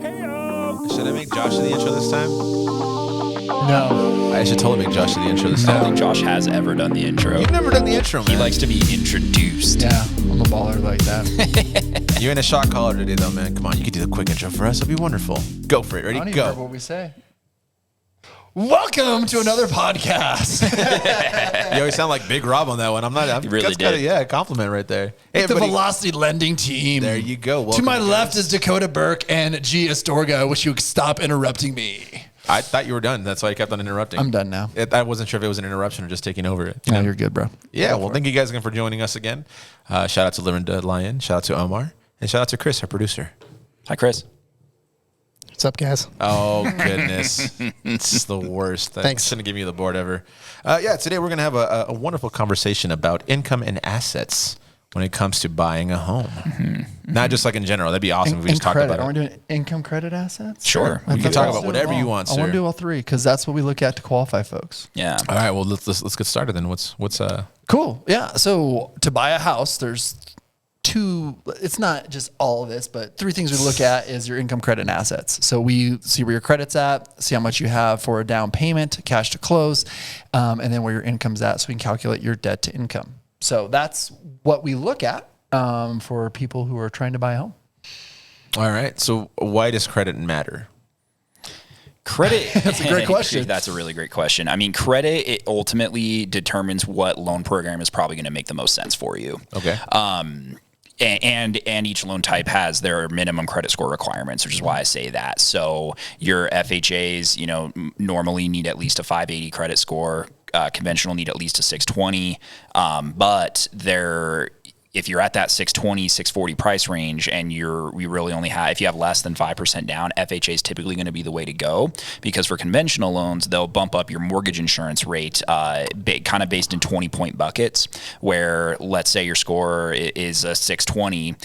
Should I make Josh the intro this time? No. I should totally make Josh the intro this I don't time. think Josh has ever done the intro. You've never done the intro, man. He likes to be introduced. Yeah, I'm a baller like that. You're in a shot caller today, though, man. Come on, you could do the quick intro for us. It'd be wonderful. Go for it. I Ready? don't even Go. remember what we say. Welcome to another podcast. You always sound like Big Rob on that one. I'm not. You really that's kinda, did. yeah, a compliment right there. Hey, The everybody. Velocity Lending Team. There you go. To Welcome, my guys. left is Dakota Burke and G. Astorga. I wish you would stop interrupting me. I thought you were done. That's why I kept on interrupting. I'm done now. I wasn't sure if it was an interruption or just taking over it. No, you're good, bro. Yeah, well, thank you guys again for joining us again. Shout out to Linda Lyon. Shout out to Omar. And shout out to Chris, our producer. Hi, Chris. What's up, guys? Oh, goodness. It's the worst. I Thanks. shouldn't give you the board ever. Today we're going to have a wonderful conversation about income and assets when it comes to buying a home. Mm-hmm. Not just like in general. That'd be awesome if we just talked credit. about Are we it. doing income credit assets? Sure. We can talk about Let's do whatever it you all. want, I want sir. to do all three because that's what we look at to qualify folks. Yeah. All right, well, let's get started then. What's Cool. Yeah. So to buy a house, there's two, it's not just all of this, but three things we look at is your income, credit, and assets. So we see where your credit's at, see how much you have for a down payment, cash to close, and then where your income's at so we can calculate your debt to income. So that's what we look at for people who are trying to buy a home. all right? So why does credit matter? Credit. That's a great question. That's a really great question. I mean, credit, it ultimately determines what loan program is probably going to make the most sense for you. Okay. And each loan type has their minimum credit score requirements, which is why I say that. So your FHAs, normally need at least a 580 credit score. Conventional need at least a 620. But if you're at that 620, 640 price range and we really only have, if you have less than 5% down, FHA is typically going to be the way to go, because for conventional loans, they'll bump up your mortgage insurance rate kind of based in 20-point buckets, where let's say your score is a 620,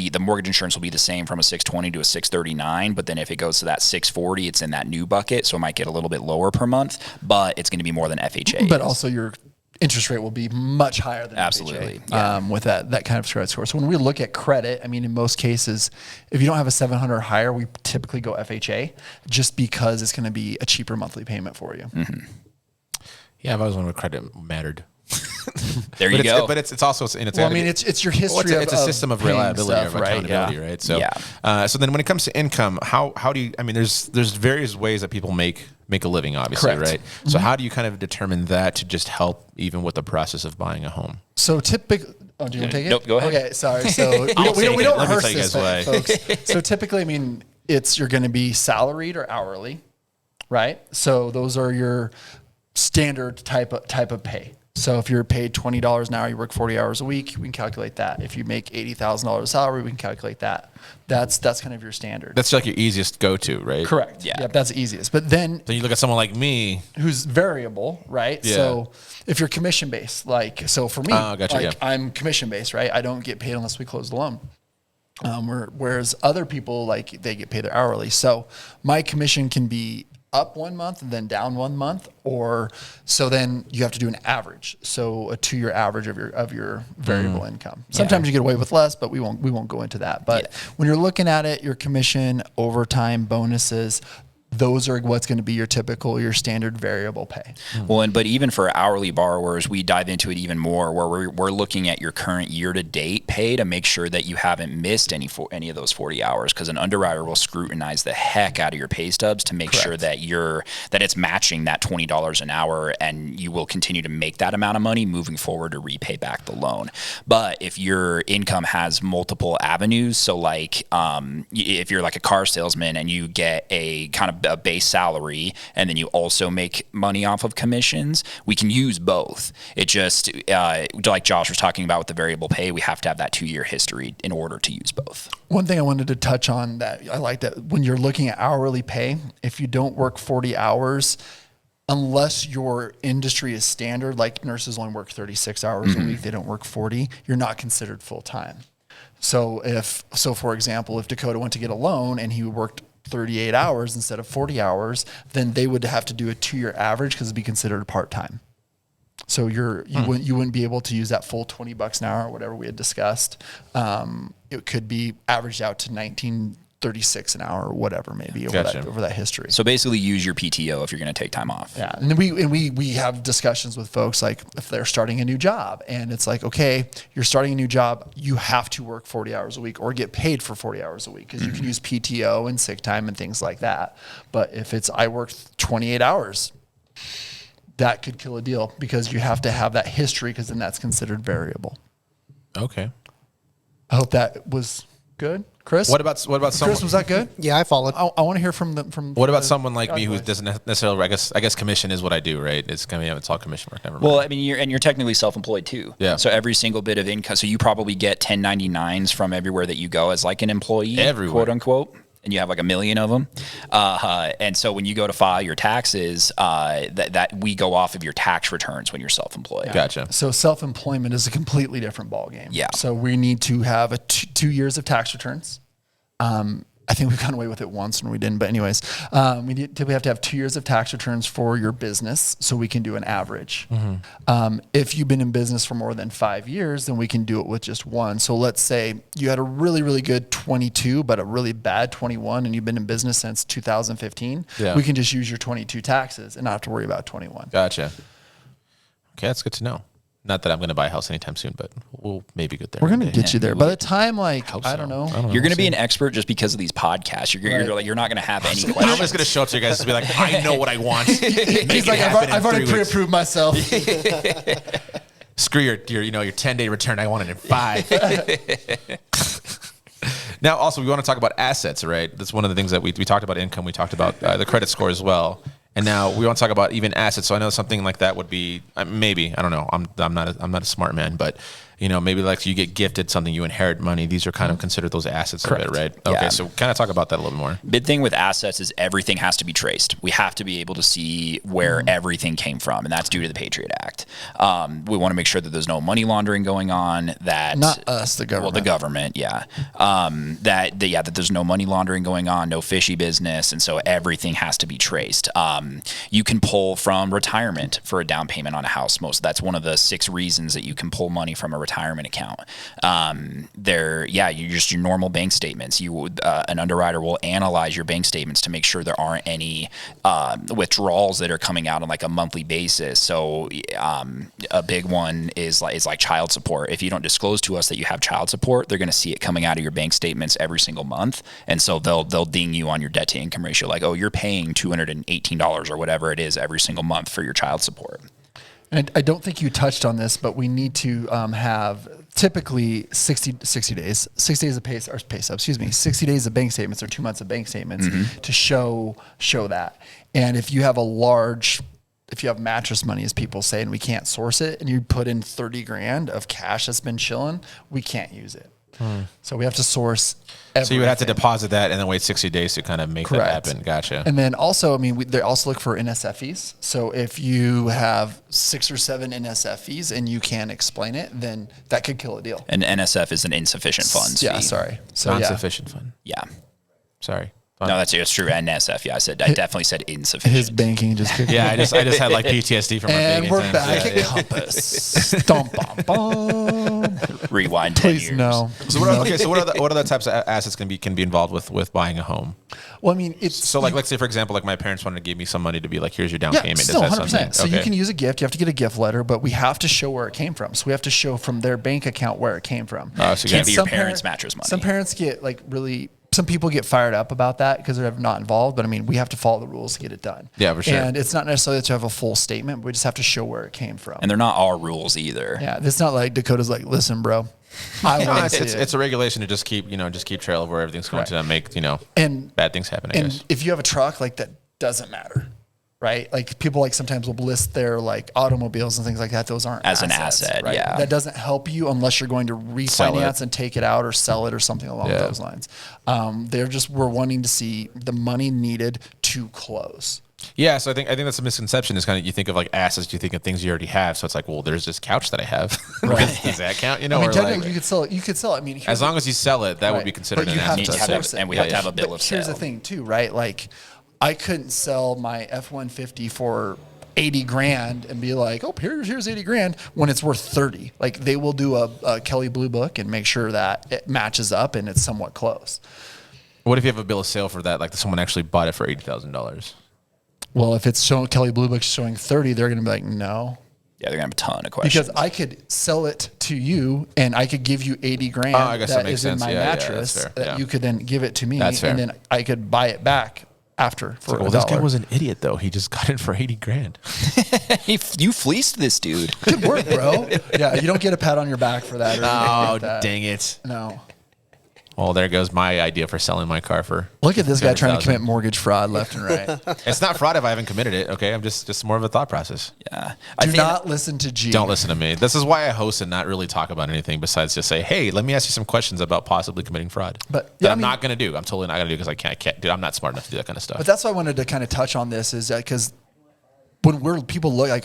the mortgage insurance will be the same from a 620 to a 639, but then if it goes to that 640, it's in that new bucket, so it might get a little bit lower per month, but it's going to be more than FHA. But also your interest rate will be much higher than Absolutely, FHA, with that kind of credit score. So when we look at credit, I mean, in most cases, if you don't have a 700 or higher, we typically go FHA just because it's going to be a cheaper monthly payment for you. Mm-hmm. Yeah, I've always wondered what credit mattered. There you go. But it's also it's Well, I mean, it's your history. it's a system of paying reliability, stuff, of accountability, Yeah. right? So, Yeah. So then when it comes to income, how do you? I mean, there's various ways that people make a living, obviously, Correct. right? So how do you kind of determine that to just help even with the process of buying a home? So typically, do you want to take it? Nope, go ahead. Okay, sorry. So we don't take it. Let me rehearse tell you this, guys folks. So typically, I mean, you're going to be salaried or hourly, right? So those are your standard type of pay. So if you're paid $20 an hour, you work 40 hours a week, we can calculate that. If you make $80,000 salary, we can calculate that. That's kind of your standard. That's like your easiest go-to, right? Correct. Yeah. Yep, that's the easiest. But then Then you look at someone like me. who's variable, right? Yeah. So if you're commission based, so for me, Gotcha, yeah. I'm commission based, right? I don't get paid unless we close the loan. Whereas other people, they get paid their hourly. So my commission can be up 1 month and then down 1 month, so then you have to do an average. So a 2-year average of your variable income. Sometimes you get away with less, but we won't go into that. But when you're looking at it, your commission, overtime, bonuses, those are what's going to be your standard variable pay. Well, but even for hourly borrowers, we dive into it even more, where we're looking at your current year-to-date pay to make sure that you haven't missed any of those 40 hours, because an underwriter will scrutinize the heck out of your pay stubs to make sure that it's matching that $20 an hour, and you will continue to make that amount of money moving forward to repay back the loan. But if your income has multiple avenues, so if you're like a car salesman and you get a kind of a base salary and then you also make money off of commissions, we can use both. It just, like Josh was talking about with the variable pay, we have to have that 2-year history in order to use both. One thing I wanted to touch on that I like that when you're looking at hourly pay, if you don't work 40 hours, unless your industry is standard, like nurses only work 36 hours a week, they don't work 40, you're not considered full-time. So for example, if Dakota went to get a loan and he worked 38 hours instead of 40 hours, then they would have to do a 2-year average because it'd be considered part-time. So you wouldn't be able to use that full $20 an hour or whatever we had discussed. It could be averaged out to 19 36 an hour or whatever, maybe Gotcha. over that history. So basically use your PTO if you're going to take time off. Yeah, and then we have discussions with folks like if they're starting a new job, and it's like, okay, you're starting a new job, you have to work 40 hours a week or get paid for 40 hours a week because you can use PTO and sick time and things like that. But if it's I work 28 hours, that could kill a deal because you have to have that history because then that's considered variable. Okay. I hope that was good, Chris. What about someone? Chris? Was that good? Yeah, I followed. I want to hear from. What about someone like me who doesn't necessarily? I guess commission is what I do, right? It's it's all commission work. Never mind. Well, I mean, you're technically self-employed too. Yeah. So every single bit of income. So you probably get 1099s from everywhere that you go as like an employee, Everywhere. quote unquote. And you have like 1 million of them. And so when you go to file your taxes, that we go off of your tax returns when you're self-employed. Gotcha. So self-employment is a completely different ballgame. Yeah. So we need to have a 2 years of tax returns. I think we've gone away with it once when we didn't, but anyways, we have to have 2 years of tax returns for your business so we can do an average. If you've been in business for more than 5 years, then we can do it with just one. So let's say you had a really, really good 22, but a really bad 21, and you've been in business since 2015. Yeah. We can just use your 22 taxes and not have to worry about 21. Gotcha. Okay, that's good to know. Not that I'm going to buy a house anytime soon, but we'll maybe get there. We're going to one day. get you there. By the time, I so. don't know. You're going to be an expert just because of these podcasts. You're not going to have any I'm questions. just going to show up to you guys and be like, I know what I want. He's like, I've already pre-approved myself. Screw your 10-day return. I want it in 5. Now, also, we want to talk about assets, right? That's one of the things that we talked about income. We talked about the credit score as well. And now we want to talk about even assets. So I know something like that would be maybe, I don't know. I'm not a smart man, but maybe like you get gifted something, you inherit money. These are kind of considered those assets of it, right? Okay, Yeah. so kind of talk about that a little more. Big thing with assets is everything has to be traced. We have to be able to see where everything came from, and that's due to the Patriot Act. We want to make sure that there's no money laundering going on. That Not us, the government. Well, the government, yeah. That there's no money laundering going on, no fishy business, and so everything has to be traced. You can pull from retirement for a down payment on a house. That's one of the 6 reasons that you can pull money from a retirement account. You just your normal bank statements. An underwriter will analyze your bank statements to make sure there aren't any withdrawals that are coming out on like a monthly basis. So a big one is like child support. If you don't disclose to us that you have child support, they're going to see it coming out of your bank statements every single month, and so they'll ding you on your debt to income ratio, like, oh, you're paying $218 or whatever it is every single month for your child support. And I don't think you touched on this, but we need to have typically 60 days, 6 days of pay stubs, 60 days of bank statements or 2 months of bank statements to show that. And if you have if you have mattress money, as people say, and we can't source it, and you put in 30 grand of cash that's been chilling, we can't use it. So we have to source everything. So you would have to deposit that and then wait 60 days to kind of make Correct. that happen. Gotcha. And then also, they also look for NSFEs. So if you have 6 or 7 NSFEs and you can't explain it, then that could kill a deal. And NSF is an insufficient funds Yeah, fee. sorry. So Non-sufficient fund. Yeah. Sorry. No, it's true. NSF. Yeah, I definitely said insufficient. his banking just kicked Yeah, I just had like PTSD from our And banking we're times. back Yeah, at yeah. Compass. Dum, bum, bum. Rewind 10 Please years. no. So what other types of assets can be involved with buying a home? Well, I mean, it's So like let's say for example, like my parents wanted to give me some money to be like, here's your down yeah, payment. still Is that 100%. something? So you can use a gift. You have to get a gift letter, but we have to show where it came from. So we have to show from their bank account where it came from. So you Can't gotta be Some your parents' mattress money. Some parents get some people get fired up about that because they're not involved, but I mean, we have to follow the rules to get it done. Yeah, for sure. And it's not necessarily to have a full statement, but we just have to show where it came from. And they're not our rules either. Yeah, it's not like Dakota's like, listen, bro, I No, want to see it. it's a regulation to just keep trail of where everything's going to make And bad things happen. I and guess. if you have a truck, like that doesn't matter, right? Like people sometimes will list their like automobiles and things like that. Those aren't As an assets, asset, right? yeah. That doesn't help you unless you're going to refinance and take it out or sell it or something along Yeah. those lines. We're wanting to see the money needed to close. Yeah, so I think that's a misconception. Is kind of you think of like assets, you think of things you already have. So it's like, well, there's this couch that I have. Does that count? I mean, or technically, like, you could sell it. You could sell it. I mean, as long as you sell it, that would Right. be considered But an you have asset. to Need to have source a- it. and we have to have a bill But of here's the sale. thing too, right? Like I couldn't sell my F-150 for 80 grand and be like, oh, here's 80 grand when it's worth 30. Like they will do a Kelly Blue Book and make sure that it matches up and it's somewhat close. What if you have a bill of sale for that? Like someone actually bought it for $80,000. Well, if it's showing Kelly Blue Book showing 30, they're going to be like, no. Yeah, they're gonna have a ton of questions. Because I could sell it to you and I could give you 80 grand I guess that that makes is in sense. my Yeah, yeah, mattress that's fair. that Yeah. you could then give it to me. That's fair. And then I could buy it back after for Well, $1. this guy was an idiot though. He just got it for 80 grand. You fleeced this dude. Good work, bro. Yeah, you don't get a pat on your back for that. Or anything Oh, like that. dang it. No. Well, there goes my idea for selling my car for. Look at this guy trying to 200,000. commit mortgage fraud left and right. It's not fraud if I haven't committed it. Okay, I'm just more of a thought process. Yeah, Do not listen to G. Don't listen to me. This is why I host and not really talk about anything besides just say, hey, let me ask you some questions about possibly committing fraud. But, that yeah, I I'm mean- not going to do. I'm totally not going to do because I can't. Dude, I'm not smart enough to do that kind of stuff. But that's why I wanted to kind of touch on this is because when people look like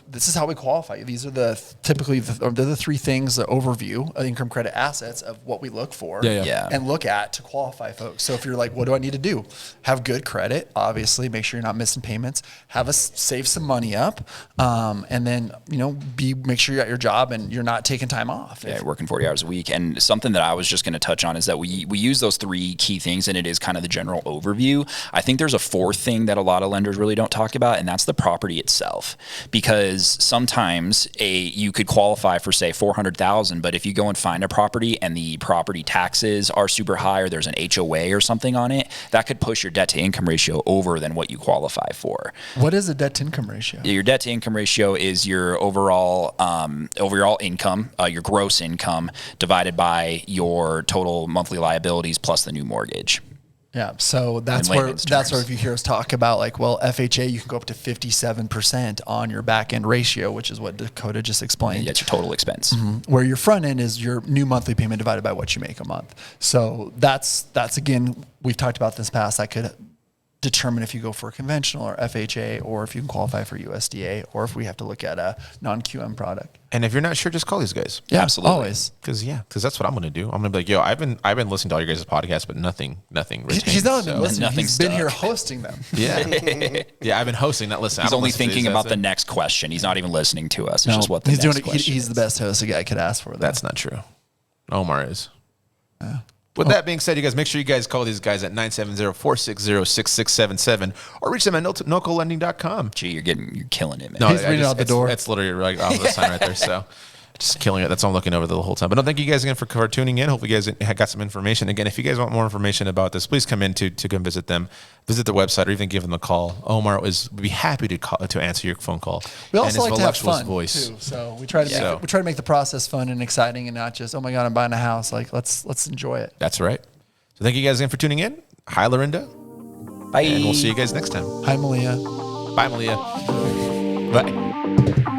this is how we qualify. These are they're the three things, the overview of income credit assets of what we look for Yeah. and look at to qualify folks. So if you're like, what do I need to do? Have good credit, obviously, make sure you're not missing payments, save some money up, and then, make sure you're at your job and you're not taking time off. Yeah, working 40 hours a week. And something that I was just going to touch on is that we use those three key things, and it is kind of the general overview. I think there's a fourth thing that a lot of lenders really don't talk about, and that's the property itself. Because sometimes you could qualify for, say, $400,000, but if you go and find a property and the property taxes are super high, or there's an HOA or something on it, that could push your debt to income ratio over than what you qualify for. What is a debt to income ratio? Your debt to income ratio is your overall income, your gross income, divided by your total monthly liabilities plus the new mortgage. Yeah, so that's In where layman's that's where terms. if you hear us talk about like, well, FHA, you can go up to 57% on your back end ratio, which is what Dakota just explained. That's your total expense. Where your front end is your new monthly payment divided by what you make a month. So that's again, we've talked about this past. I could determine if you go for a conventional or FHA, or if you can qualify for USDA, or if we have to look at a non-QM product. And if you're not sure, just call these guys. Yeah, Absolutely. always. Because that's what I'm going to do. I'm going to be like, yo, I've been listening to all your guys' podcasts, but nothing retained. He's not even So- listening. Nothing He's been here stuck. hosting them. Yeah. Yeah, I've been hosting, not listening. I He's don't only listen to thinking these, about that's the it. next question. He's not even listening to us. It's just what the he's next doing. question He's is. the best host a guy could ask for. Though. That's not true. Omar is. With that being said, you guys make sure you guys call these guys at 970-460-6677 or reach them at nocalending.com. Gee, you're killing it, man. He's reading out the door. It's literally right off the sign right there. So just killing it. That's all I'm looking over the whole time. But no, thank you guys again for tuning in. Hopefully you guys got some information. Again, if you guys want more information about this, please come in to come visit them, visit their website, or even give them a call. Omar would be happy to answer your phone call. We also and his like to have voluptuous fun voice. too. So we try to make the process fun and exciting, and not just, oh my god, I'm buying a house. Like let's enjoy it. That's right. So thank you guys again for tuning in. Hi, Lorinda. Bye. And we'll see you guys next time. Hi, Malia. Bye, Malia. Bye.